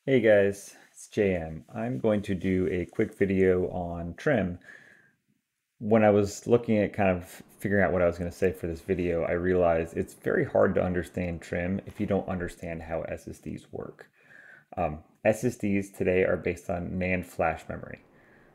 Hey guys, it's JM. I'm going to do a quick video on trim. When I was looking at kind of figuring out what I was going to say for this video, I realized it's very hard to understand trim if you don't understand how SSDs work. SSDs today are based on NAND flash memory.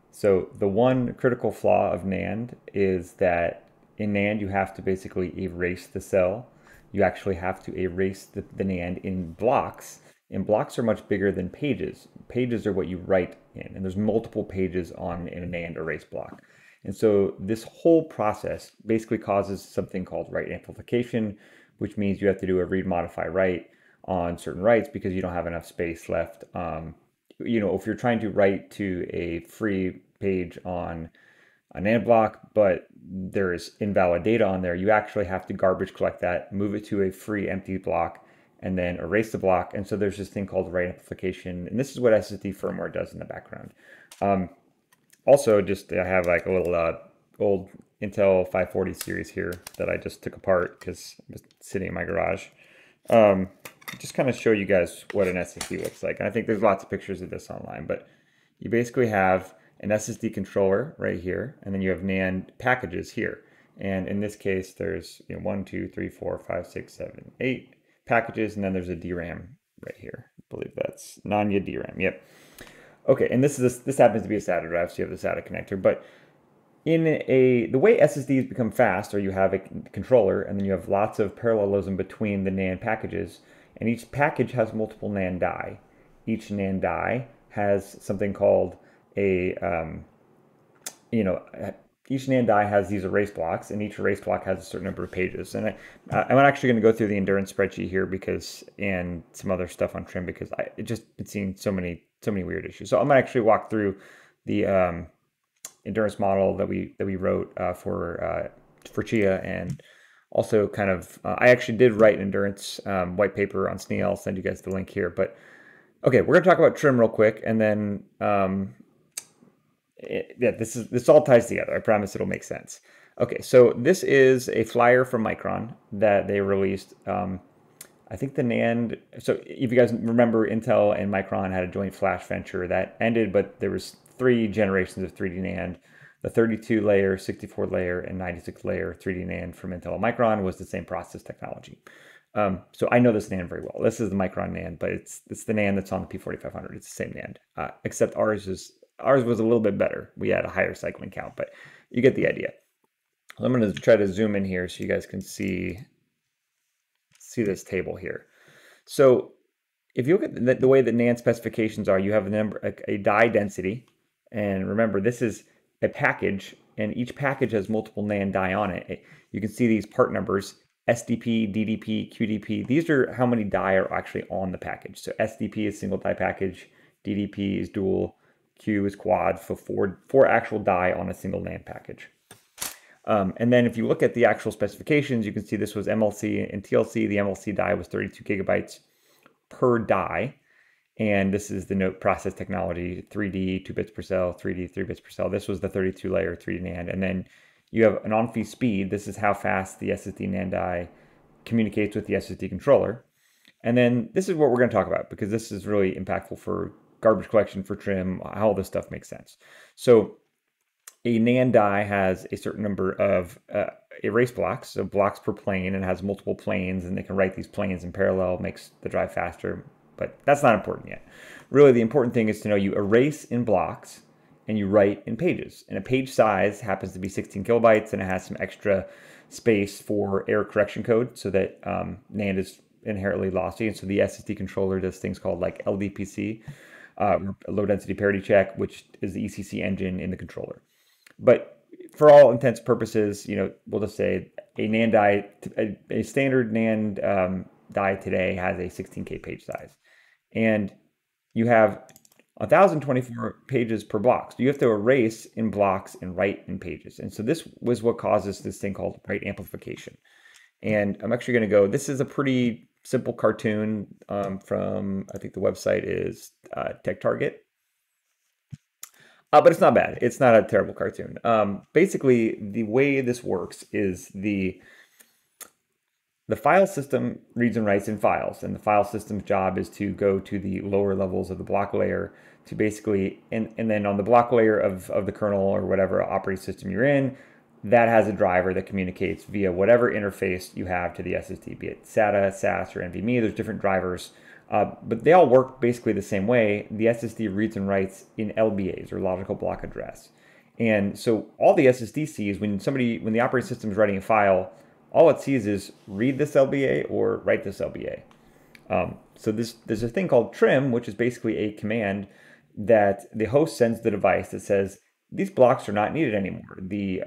So the one critical flaw of NAND is that in NAND you have to basically erase the cell. You actually have to erase the NAND in blocks, and blocks are much bigger than pages. Pages are what you write in, and there's multiple pages in a NAND erase block. And so this whole process basically causes something called write amplification, which means you have to do a read modify write on certain writes because you don't have enough space left. If you're trying to write to a free page on a NAND block, but there is invalid data on there, you actually have to garbage collect that, move it to a free empty block, and then erase the block. And so there's this thing called write amplification, and this is what SSD firmware does in the background. Also, I have like a little old Intel 540 series here that I just took apart because it was sitting in my garage. Just kind of show you guys what an SSD looks like. And I think there's lots of pictures of this online, but you basically have an SSD controller right here, and then you have NAND packages here. And in this case, there's 1, 2, 3, 4, 5, 6, 7, 8 packages, and then there's a DRAM right here. I believe that's Nanya DRAM. Yep. Okay, and this happens to be a SATA drive, so you have the SATA connector. But the way SSDs become fast, or you have a controller, and then you have lots of parallelism between the NAND packages, and each package has multiple NAND die. Each NAND die has something called each NAND die has these erase blocks, and each erase block has a certain number of pages. And I'm actually going to go through the endurance spreadsheet here and some other stuff on trim because it's just been seeing so many weird issues. So I'm going to actually walk through the endurance model that we wrote for Chia, and also kind of I actually did write an endurance white paper on SNE. I'll send you guys the link here. But okay, we're gonna talk about trim real quick, and then this all ties together. I promise it'll make sense. Okay, so this is a flyer from Micron that they released. I think the NAND, so if you guys remember, Intel and Micron had a joint flash venture that ended, but there was 3 generations of 3D NAND. The 32-layer, 64-layer, and 96-layer 3D NAND from Intel and Micron was the same process technology. So I know this NAND very well. This is the Micron NAND, but it's the NAND that's on the P4500. It's the same NAND, except ours was a little bit better. We had a higher cycling count, but you get the idea. I'm going to try to zoom in here so you guys can see this table here. So if you look at the way that NAND specifications are, you have a die density, and remember this is a package, and each package has multiple NAND die on it. You can see these part numbers: SDP, DDP, QDP. These are how many die are actually on the package. So SDP is single die package, DDP is dual, Q is quad, so four actual die on a single NAND package. And then if you look at the actual specifications, you can see this was MLC and TLC. The MLC die was 32 gigabytes per die. And this is the note process technology, 3D, 2 bits per cell, 3D, 3 bits per cell. This was the 32-layer 3D NAND. And then you have an on-fee speed. This is how fast the SSD NAND die communicates with the SSD controller. And then this is what we're going to talk about, because this is really impactful for garbage collection, for trim, how all this stuff makes sense. So a NAND die has a certain number of erase blocks, so blocks per plane, and has multiple planes, and they can write these planes in parallel, makes the drive faster. But that's not important yet. Really, the important thing is to know you erase in blocks and you write in pages. And a page size happens to be 16 kilobytes, and it has some extra space for error correction code so that NAND is inherently lossy. And so the SSD controller does things called like LDPC, low density parity check, which is the ECC engine in the controller. But for all intents and purposes, we'll just say a NAND die, a standard NAND die today has a 16K page size. And you have 1,024 pages per block. So you have to erase in blocks and write in pages. And so this was what causes this thing called write amplification. And I'm actually going to go, this is a pretty simple cartoon from, I think the website is Tech Target. But it's not bad. It's not a terrible cartoon. Basically, the way this works is the the file system reads and writes in files, and the file system's job is to go to the lower levels of the block layer to basically, and then on the block layer of the kernel or whatever operating system you're in, that has a driver that communicates via whatever interface you have to the SSD, be it SATA, SAS, or NVMe. There's different drivers, but they all work basically the same way. The SSD reads and writes in LBAs, or logical block address. And so all the SSD sees when the operating system is writing a file, all it sees is read this LBA or write this LBA. So there's a thing called trim, which is basically a command that the host sends the device that says, these blocks are not needed anymore. The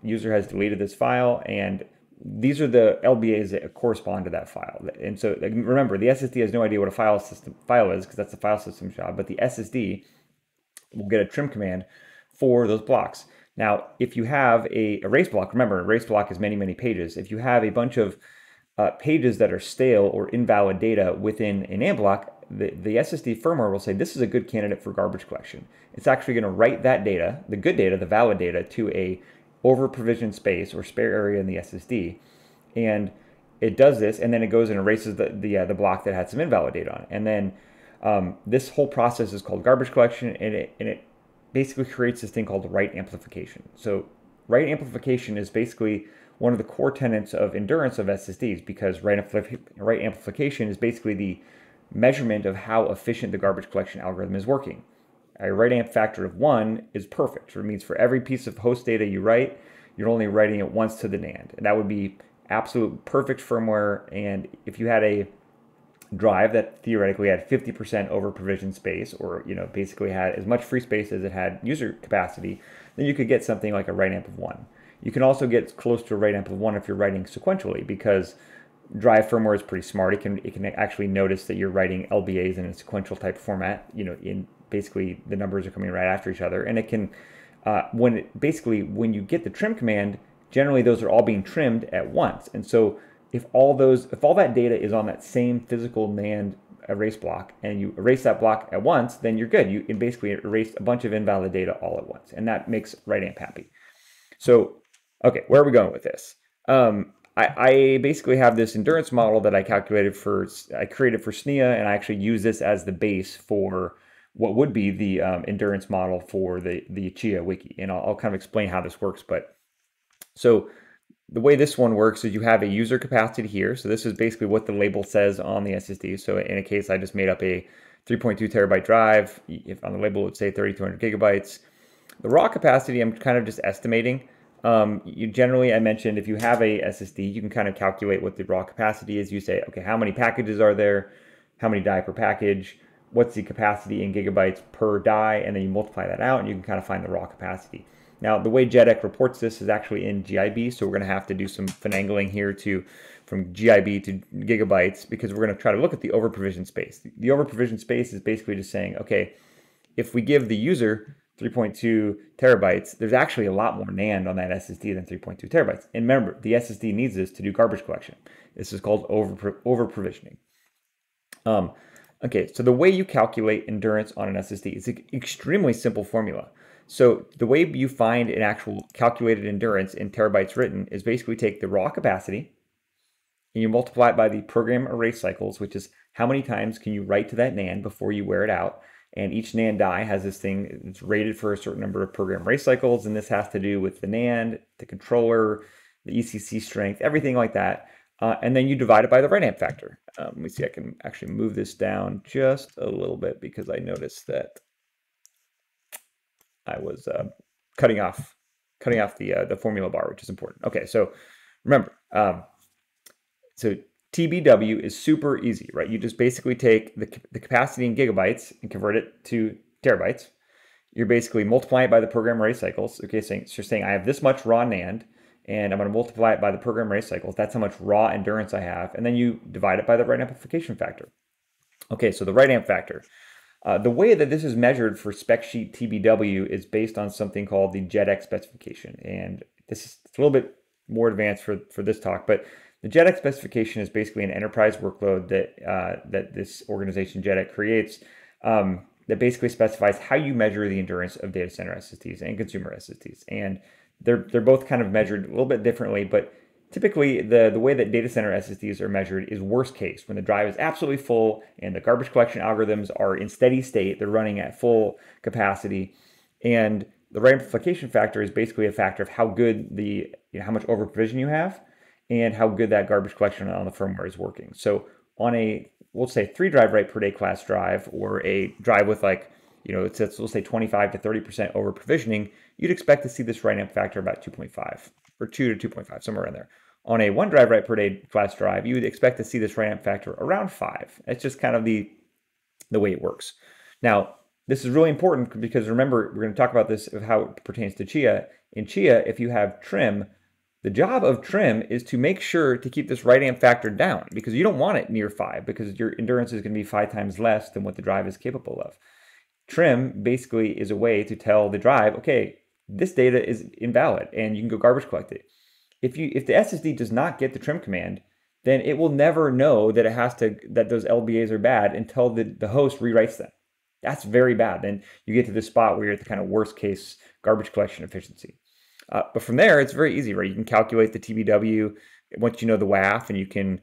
user has deleted this file, and these are the LBAs that correspond to that file. And so remember, the SSD has no idea what a file is, because that's the file system's job, but the SSD will get a trim command for those blocks. Now, if you have a erase block, remember, erase block is many, many pages. If you have a bunch of pages that are stale or invalid data within a NAND block, the SSD firmware will say this is a good candidate for garbage collection. It's actually going to write that data, the good data, the valid data, to a over-provisioned space or spare area in the SSD. And it does this, and then it goes and erases the block that had some invalid data on it. And then this whole process is called garbage collection, and it basically creates this thing called write amplification. So write amplification is basically one of the core tenets of endurance of SSDs, because write amplification is basically the measurement of how efficient the garbage collection algorithm is working. A write amp factor of 1 is perfect. It means for every piece of host data you write, you're only writing it once to the NAND. And that would be absolute perfect firmware. And if you had a drive that theoretically had 50% over provision space, or basically had as much free space as it had user capacity, then you could get something like a write amp of 1. You can also get close to a write amp of 1 if you're writing sequentially, because drive firmware is pretty smart. It can actually notice that you're writing LBAs in a sequential type format. In basically the numbers are coming right after each other, and it can when you get the trim command, generally those are all being trimmed at once. And so if all that data is on that same physical NAND erase block, and you erase that block at once, then you're good. You basically erase a bunch of invalid data all at once, and that makes write amp happy. So, okay, where are we going with this? I basically have this endurance model that I created for SNIA, and I actually use this as the base for what would be the endurance model for the Chia wiki, and I'll kind of explain how this works. But so the way this one works is you have a user capacity here. So this is basically what the label says on the SSD. So in a case, I just made up a 3.2 terabyte drive. If on the label it would say 3,200 gigabytes. The raw capacity, I'm kind of just estimating. I mentioned if you have a SSD, you can kind of calculate what the raw capacity is. You say, okay, how many packages are there? How many die per package? What's the capacity in gigabytes per die? And then you multiply that out, and you can kind of find the raw capacity. Now, the way JEDEC reports this is actually in GIB, so we're going to have to do some finagling here from GIB to gigabytes, because we're going to try to look at the over-provisioned space. The over-provisioned space is basically just saying, okay, if we give the user 3.2 terabytes, there's actually a lot more NAND on that SSD than 3.2 terabytes. And remember, the SSD needs this to do garbage collection. This is called over-provisioning. Okay, so the way you calculate endurance on an SSD is an extremely simple formula. So the way you find an actual calculated endurance in terabytes written is basically take the raw capacity and you multiply it by the program erase cycles, which is how many times can you write to that NAND before you wear it out. And each NAND die has this thing, it's rated for a certain number of program erase cycles, and this has to do with the NAND, the controller, the ECC strength, everything like that. And then you divide it by the write amp factor. Let me see, I can actually move this down just a little bit, because I noticed that I was cutting off the formula bar, which is important. Okay, so remember, so TBW is super easy, right? You just basically take the capacity in gigabytes and convert it to terabytes. You're basically multiplying it by the program erase cycles. Okay, so you're saying I have this much raw NAND, and I'm going to multiply it by the program erase cycles. That's how much raw endurance I have. And then you divide it by the write amplification factor. Okay, so the write amp factor. The way that this is measured for spec sheet TBW is based on something called the JEDEC specification. And this is a little bit more advanced for this talk, but the JEDEC specification is basically an enterprise workload that this organization JEDEC creates that basically specifies how you measure the endurance of data center SSDs and consumer SSDs. And they're both kind of measured a little bit differently, but typically the way that data center SSDs are measured is worst case, when the drive is absolutely full and the garbage collection algorithms are in steady state, they're running at full capacity. And the write amplification factor is basically a factor of how good how much over provision you have and how good that garbage collection on the firmware is working. So on a, we'll say 3 drive write per day class drive, or a drive with like, we'll say 25 to 30% over provisioning, you'd expect to see this write amp factor about 2.5 or 2 to 2.5, somewhere in there. On a 1 drive write per day class drive, you would expect to see this write amp factor around 5. It's just kind of the way it works. Now, this is really important because remember, we're going to talk about this of how it pertains to Chia. In Chia, if you have trim, the job of trim is to make sure to keep this write amp factor down, because you don't want it near 5, because your endurance is going to be 5 times less than what the drive is capable of. Trim basically is a way to tell the drive, okay, this data is invalid and you can go garbage collect it. If the SSD does not get the trim command, then it will never know that that those LBAs are bad until the host rewrites them. That's very bad. Then you get to this spot where you're at the kind of worst case garbage collection efficiency. But from there, it's very easy, right? You can calculate the TBW once you know the WAF, and you can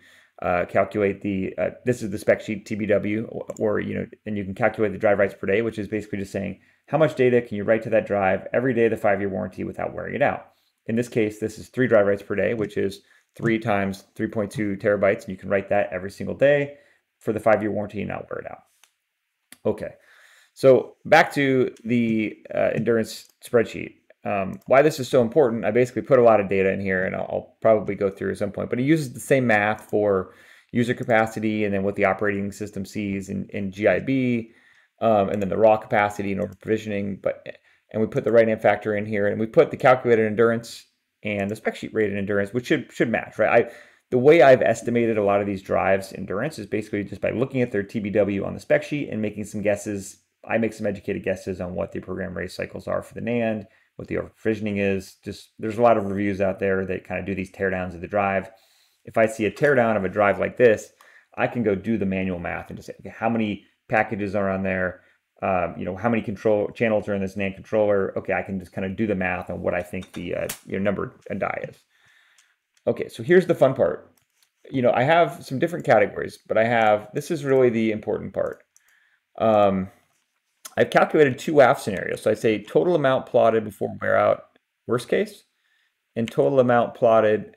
calculate this is the spec sheet TBW, and you can calculate the drive writes per day, which is basically just saying how much data can you write to that drive every day of the 5-year warranty without wearing it out. In this case, this is 3 drive writes per day, which is 3 times 3.2 terabytes, and you can write that every single day for the 5-year warranty and not wear it out. Okay, so back to the endurance spreadsheet. Why this is so important, I basically put a lot of data in here, and I'll probably go through at some point, but it uses the same math for user capacity and then what the operating system sees in GIB, and then the raw capacity and over provisioning. And we put the write amp factor in here, and we put the calculated endurance and the spec sheet rated endurance, which should match, right? The way I've estimated a lot of these drives' endurance is basically just by looking at their TBW on the spec sheet and making some guesses. I make some educated guesses on what the program race cycles are for the NAND, what the over provisioning is. Just there's a lot of reviews out there that kind of do these teardowns of the drive. If I see a teardown of a drive like this, I can go do the manual math and just say, okay, how many packages are on there? How many control channels are in this NAND controller? Okay, I can just kind of do the math on what I think the number and die is. Okay, so here's the fun part. I have some different categories, but this is really the important part. I've calculated 2 WAF scenarios. So I say total amount plotted before wear out, worst case, and total amount plotted,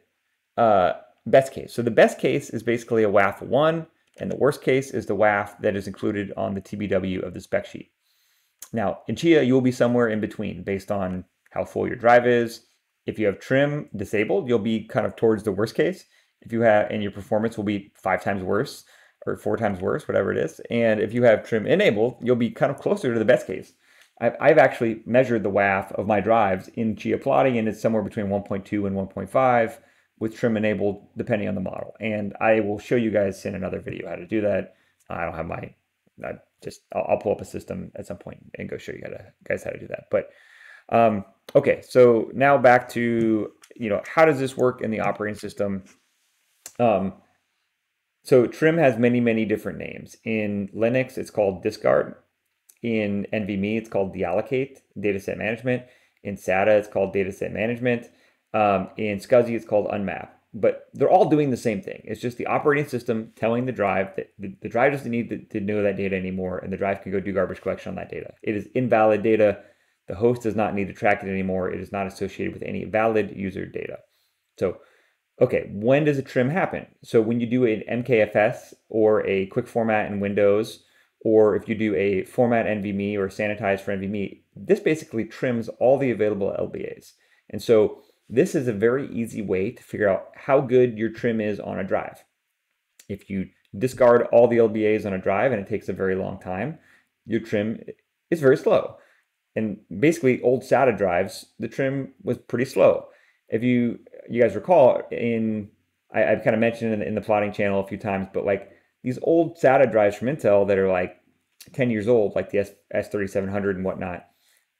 best case. So the best case is basically a WAF 1, and the worst case is the WAF that is included on the TBW of the spec sheet. Now, in Chia, you'll be somewhere in between based on how full your drive is. If you have trim disabled, you'll be kind of towards the worst case. And your performance will be 5 times worse or 4 times worse, whatever it is. And if you have trim enabled, you'll be kind of closer to the best case. I've actually measured the WAF of my drives in Chia plotting, and it's somewhere between 1.2 and 1.5 with trim enabled, depending on the model. And I will show you guys in another video how to do that. I don't have I'll pull up a system at some point and go show you guys how to do that. But okay, so now back to, how does this work in the operating system? So trim has many, many different names. In Linux, it's called discard. In NVMe, it's called Deallocate, dataset management. In SATA, it's called dataset management. In SCSI, it's called unmap. But they're all doing the same thing. It's just the operating system telling the drive that the drive doesn't need to know that data anymore, and the drive can go do garbage collection on that data. It is invalid data. The host does not need to track it anymore. It is not associated with any valid user data. So, okay, when does a trim happen? So when you do an MKFS or a quick format in Windows, or if you do a format NVMe or sanitize for NVMe, this basically trims all the available LBAs. And so this is a very easy way to figure out how good your trim is on a drive. If you discard all the LBAs on a drive and it takes a very long time, your trim is very slow. And basically old SATA drives, the trim was pretty slow. If you guys recall, I've kind of mentioned in the plotting channel a few times, but like these old SATA drives from Intel that are like 10 years old, like the S3700 and whatnot,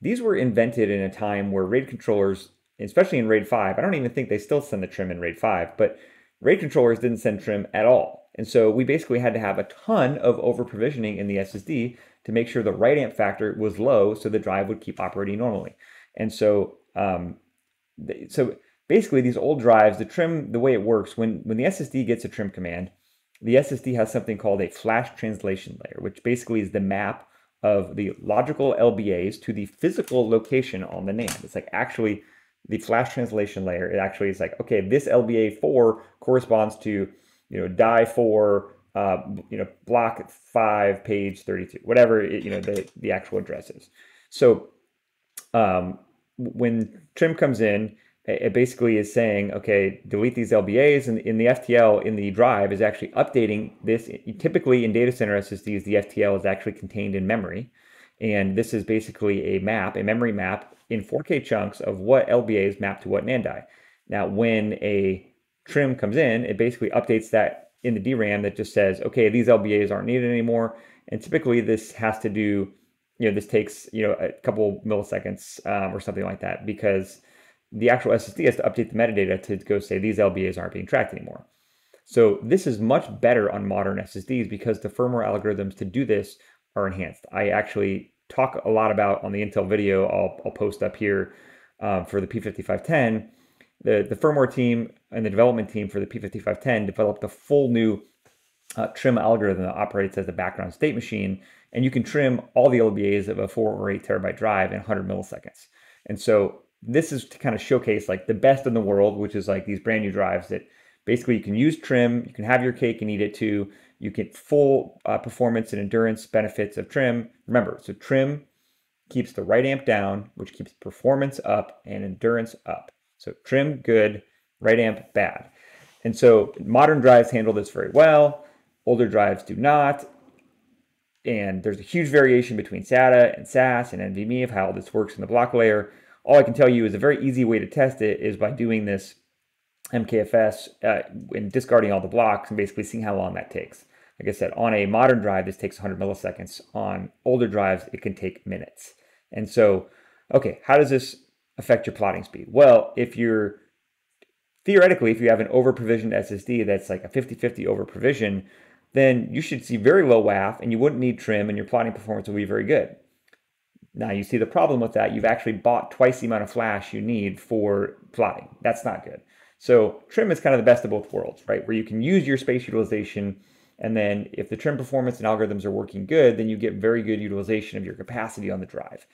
these were invented in a time where RAID controllers, especially in RAID 5, I don't even think they still send the trim in RAID 5, but RAID controllers didn't send trim at all. And so we basically had to have a ton of over provisioning in the SSD to make sure the write amp factor was low so the drive would keep operating normally. And so, basically these old drives, the trim, the way it works, when the SSD gets a trim command, the SSD has something called a flash translation layer, which basically is the map of the logical LBAs to the physical location on the NAND. It's like actually the flash translation layer. It actually is like, okay, this LBA4 corresponds to, die 4, block 5, page 32, whatever the actual address is. So when trim comes in, it basically is saying, okay, delete these LBAs, and in the FTL in the drive is actually updating this. Typically in data center SSDs, the FTL is actually contained in memory. And this is basically a memory map in 4K chunks of what LBAs map to what NAND die. Now, when a trim comes in, it basically updates that in the DRAM that just says, okay, these LBAs aren't needed anymore. And typically this has to do, this takes, a couple milliseconds or something like that, because the actual SSD has to update the metadata to go say these LBAs aren't being tracked anymore. So this is much better on modern SSDs because the firmware algorithms to do this are enhanced. I actually talk a lot about on the Intel video I'll post up here for the P5510. The firmware team and the development team for the P5510 developed a full new trim algorithm that operates as a background state machine, and you can trim all the LBAs of a 4 or 8 terabyte drive in 100 milliseconds. And so this is to kind of showcase like the best in the world, which is like these brand new drives that basically you can use trim, you can have your cake and eat it too. You get full performance and endurance benefits of trim. Remember, so trim keeps the write amp down, which keeps performance up and endurance up. So trim good, write amp bad. And so modern drives handle this very well. Older drives do not. And there's a huge variation between SATA and SAS and NVMe of how this works in the block layer. All I can tell you is a very easy way to test it is by doing this MKFS and discarding all the blocks and basically seeing how long that takes. Like I said, on a modern drive, this takes 100 milliseconds. On older drives, it can take minutes. And so, okay, how does this affect your plotting speed? Well, theoretically, if you have an over-provisioned SSD that's like a 50-50 over-provision, then you should see very low WAF and you wouldn't need trim and your plotting performance will be very good. Now you see the problem with that. You've actually bought twice the amount of flash you need for plotting. That's not good. So trim is kind of the best of both worlds, right? Where you can use your space utilization, and then if the trim performance and algorithms are working good, then you get very good utilization of your capacity on the drive.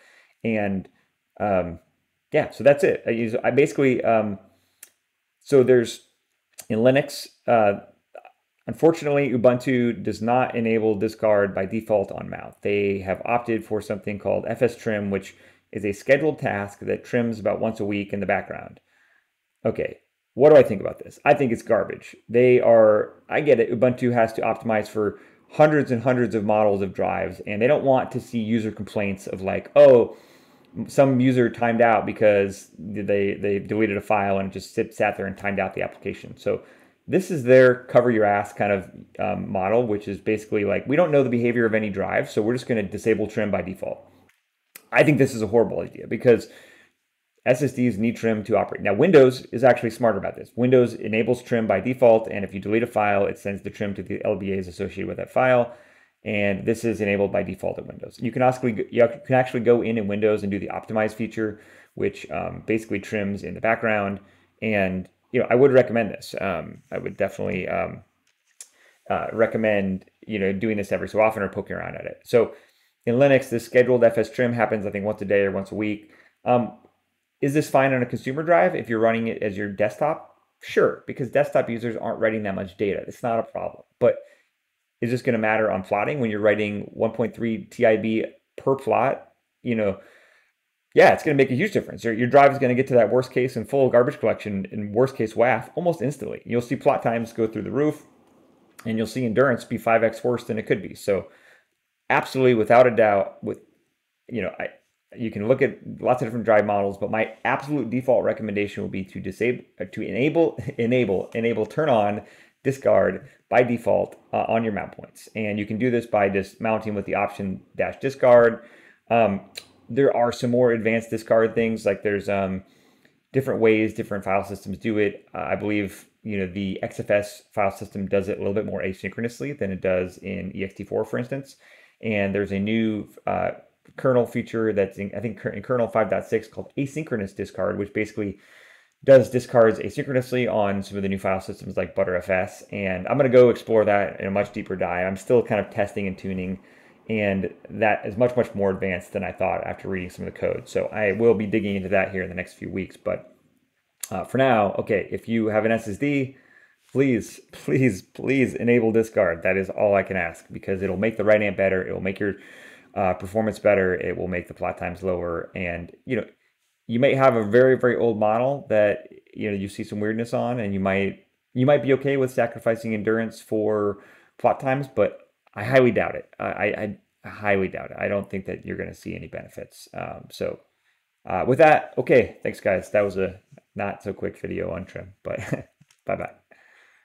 And yeah, so that's it. I basically, so there's in Linux, unfortunately, Ubuntu does not enable discard by default on mount. They have opted for something called fstrim, which is a scheduled task that trims about once a week in the background. Okay, what do I think about this? I think it's garbage. I get it, Ubuntu has to optimize for hundreds and hundreds of models of drives, and they don't want to see user complaints of like, oh, some user timed out because they deleted a file and it just sat there and timed out the application. So this is their cover your ass kind of model, which is basically like, we don't know the behavior of any drive, so we're just going to disable trim by default. I think this is a horrible idea because SSDs need trim to operate. Now, Windows is actually smarter about this. Windows enables trim by default, and if you delete a file, it sends the trim to the LBAs associated with that file. And this is enabled by default in Windows. You can actually go in Windows and do the optimize feature, which basically trims in the background. And I would recommend this. I would definitely recommend doing this every so often or poking around at it. So in Linux, this scheduled fstrim happens, I think, once a day or once a week. Is this fine on a consumer drive if you're running it as your desktop? Sure, because desktop users aren't writing that much data. It's not a problem. But is this going to matter on plotting when you're writing 1.3 TIB per plot? Yeah, it's going to make a huge difference. Your drive is going to get to that worst case and full garbage collection and worst case WAF almost instantly. You'll see plot times go through the roof, and you'll see endurance be 5x worse than it could be. So absolutely, without a doubt, you can look at lots of different drive models, but my absolute default recommendation will be to enable turn on discard by default on your mount points. And you can do this by just mounting with the option -discard. There are some more advanced discard things, like there's different ways different file systems do it. I believe the XFS file system does it a little bit more asynchronously than it does in ext4, for instance. And there's a new kernel feature that's in kernel 5.6 called asynchronous discard, which basically does discards asynchronously on some of the new file systems like Btrfs, and I'm going to go explore that in a much deeper dive. I'm still kind of testing and tuning, and that is much, much more advanced than I thought after reading some of the code. So I will be digging into that here in the next few weeks. But for now, okay, if you have an SSD, please, please, please enable discard. That is all I can ask, because it'll make the write amp better. It will make your performance better. It will make the plot times lower. And, you might have a very, very old model that, you see some weirdness on, and you might be okay with sacrificing endurance for plot times, but I highly doubt it. I highly doubt it. I don't think that you're going to see any benefits. With that, okay, thanks guys. That was a not so quick video on trim, but bye bye.